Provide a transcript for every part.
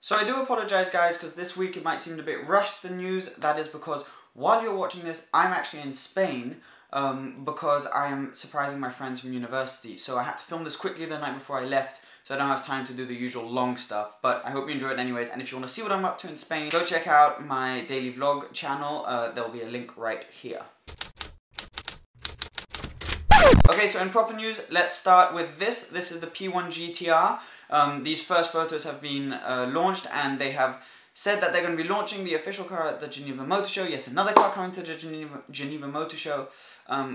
So I do apologise guys, because this week it might seem a bit rushed, the news. That is because while you're watching this, I'm actually in Spain because I am surprising my friends from university. So I had to film this quickly the night before I left, so I don't have time to do the usual long stuff. But I hope you enjoy it anyways, and if you want to see what I'm up to in Spain, go check out my daily vlog channel. There'll be a link right here. Okay, so in proper news, let's start with this. This is the P1 GTR. These first photos have been launched, and they have said that they're going to be launching the official car at the Geneva Motor Show. Yet another car coming to the Geneva Motor Show.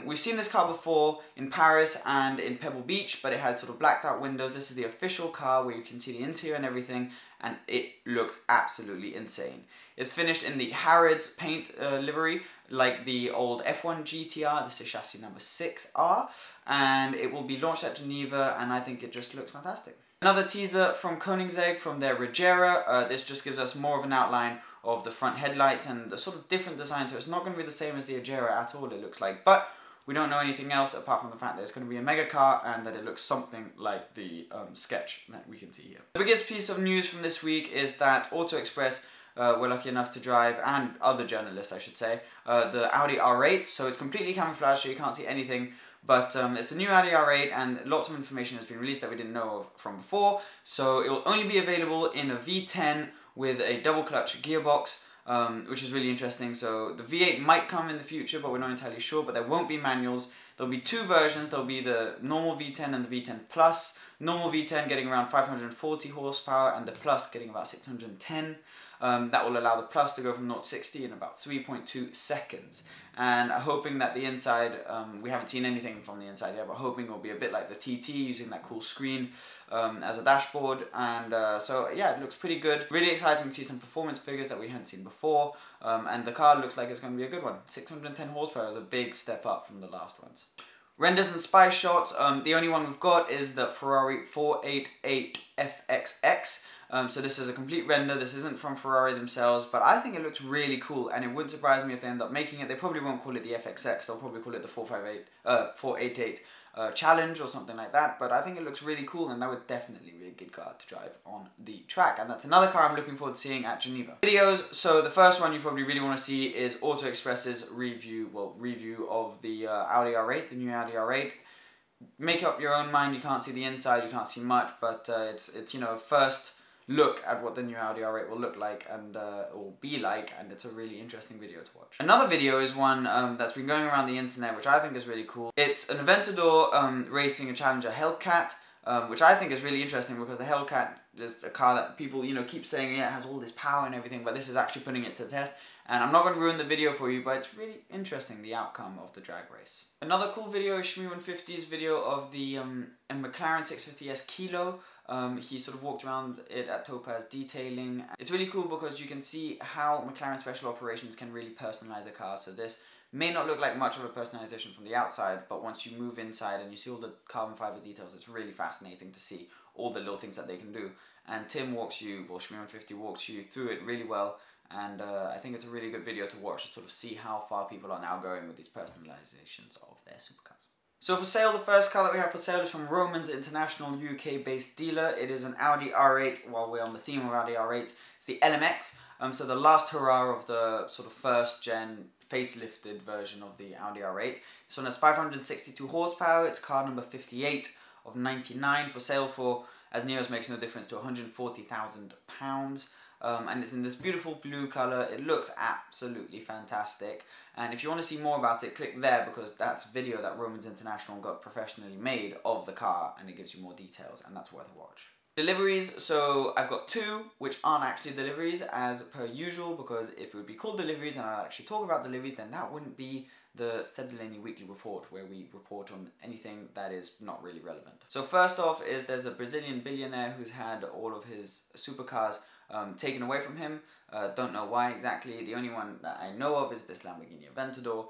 We've seen this car before in Paris and in Pebble Beach, but it had sort of blacked out windows. This is the official car where you can see the interior and everything, and it looks absolutely insane. It's finished in the Harrods paint livery, like the old F1 GTR. This is chassis number 6R, and it will be launched at Geneva, and I think it just looks fantastic. Another teaser from Koenigsegg from their Regera. This just gives us more of an outline of the front headlights and the sort of different design, so it's not going to be the same as the Regera at all, it looks like. But we don't know anything else apart from the fact that it's going to be a mega car and that it looks something like the sketch that we can see here. The biggest piece of news from this week is that Auto Express were lucky enough to drive, and other journalists I should say, the Audi R8. So it's completely camouflaged, so you can't see anything. But it's a new Audi R8, and lots of information has been released that we didn't know of from before. So it will only be available in a V10 with a double clutch gearbox, which is really interesting. So the V8 might come in the future, but we're not entirely sure. But there won't be manuals. There'll be two versions. There'll be the normal V10 and the V10 Plus. Normal V10 getting around 540 horsepower and the Plus getting about 610. That will allow the Plus to go from 0 to 60 in about 3.2 seconds. And hoping that the inside, we haven't seen anything from the inside yet, but hoping it will be a bit like the TT, using that cool screen as a dashboard. And so yeah, it looks pretty good. Really exciting to see some performance figures that we hadn't seen before. And the car looks like it's going to be a good one. 610 horsepower is a big step up from the last ones. Renders and spy shots, the only one we've got is the Ferrari F8 FXX. So this is a complete render. This isn't from Ferrari themselves, but I think it looks really cool, and it wouldn't surprise me if they end up making it. They probably won't call it the FXX, they'll probably call it the 488 Challenge or something like that, but I think it looks really cool, and that would definitely be a good car to drive on the track, and that's another car I'm looking forward to seeing at Geneva. Videos, so the first one you probably really want to see is Auto Express's review of the Audi R8, the new Audi R8. Make up your own mind, you can't see the inside, you can't see much, but it's you know, first look at what the new Audi R8 will look like and or be like, and it's a really interesting video to watch. Another video is one that's been going around the internet, which I think is really cool. It's an Aventador racing a Challenger Hellcat, which I think is really interesting because the Hellcat is a car that people, you know, keep saying, yeah, it has all this power and everything, but this is actually putting it to the test. And I'm not going to ruin the video for you, but it's really interesting, the outcome of the drag race. Another cool video is Shmi150's video of the McLaren 650S Kilo. He sort of walked around it at Topaz detailing. It's really cool because you can see how McLaren Special Operations can really personalize a car. So this may not look like much of a personalization from the outside, but once you move inside and you see all the carbon fiber details, it's really fascinating to see all the little things that they can do. And Tim walks you, or Shmi150 walks you through it really well. And I think it's a really good video to watch to sort of see how far people are now going with these personalizations of their supercars. So for sale, the first car that we have for sale is from Romans International, UK-based dealer. It is an Audi R8, while we're on the theme of Audi R8. It's the LMX, so the last hurrah of the sort of first gen facelifted version of the Audi R8. This one has 562 horsepower, it's car number 58 of 99, for sale for, as near as makes no difference, to £140,000. And it's in this beautiful blue colour. It looks absolutely fantastic, and if you want to see more about it, click there, because that's a video that Romans International got professionally made of the car, and it gives you more details, and that's worth a watch. Deliveries, so I've got two which aren't actually deliveries as per usual, because if it would be called deliveries and I'd actually talk about deliveries, then that wouldn't be the Delanney weekly report, where we report on anything that is not really relevant. So first off is there's a Brazilian billionaire who's had all of his supercars taken away from him. Don't know why exactly. The only one that I know of is this Lamborghini Aventador.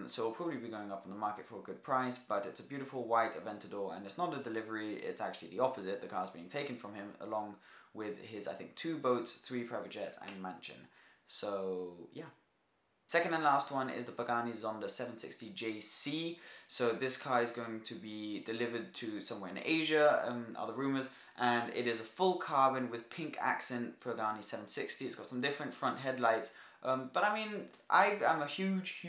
So it'll probably be going up on the market for a good price, but it's a beautiful white Aventador, and it's not a delivery, it's actually the opposite. The car's being taken from him along with his, I think, 2 boats, 3 private jets and mansion. So yeah. Second and last one is the Pagani Zonda 760JC. So this car is going to be delivered to somewhere in Asia, are the rumours, and it is a full carbon with pink accent Pagani 760. It's got some different front headlights. But I mean, I am a huge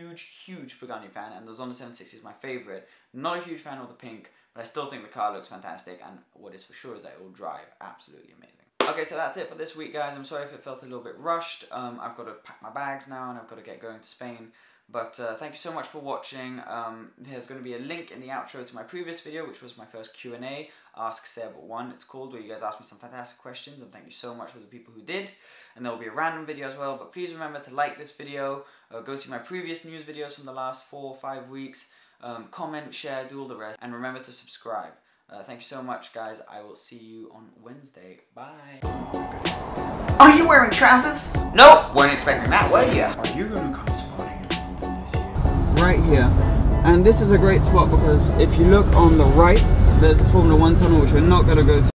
Pagani fan, and the Zonda 760 is my favourite. Not a huge fan of the pink, but I still think the car looks fantastic, and what is for sure is that it will drive absolutely amazing. Okay, so that's it for this week, guys. I'm sorry if it felt a little bit rushed. I've got to pack my bags now, and I've got to get going to Spain. But thank you so much for watching. There's going to be a link in the outro to my previous video, which was my first Q&A, Ask Seb 1 it's called, where you guys asked me some fantastic questions, and thank you so much for the people who did. And there will be a random video as well, but please remember to like this video, go see my previous news videos from the last 4 or 5 weeks, comment, share, do all the rest, and remember to subscribe. Thank you so much, guys. I will see you on Wednesday. Bye. Are you wearing trousers? Nope, weren't expecting that, were you? Are you going to come spotting in London this year? Right here. And this is a great spot because if you look on the right, there's the Formula 1 tunnel, which we're not going to go to.